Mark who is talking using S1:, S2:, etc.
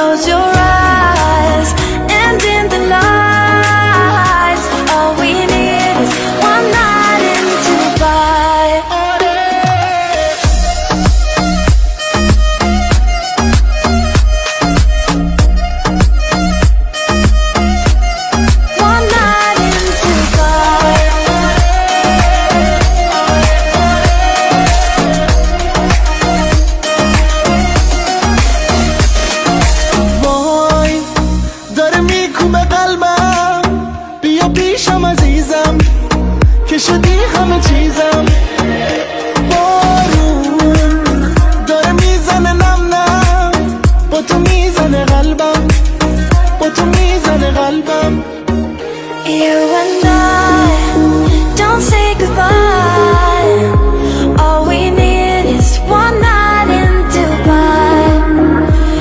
S1: close your eyes, and in the lights, all we need is one night in Dubai. One night in Dubai.
S2: وای داره میکوبه قلبم، بیا پیشم عزیزم که شدی همه چیزم. بارون داره میزنه نم نم، با تو میزنه قلبم، با تو میزنه قلبم.
S1: You and I don't say goodbye.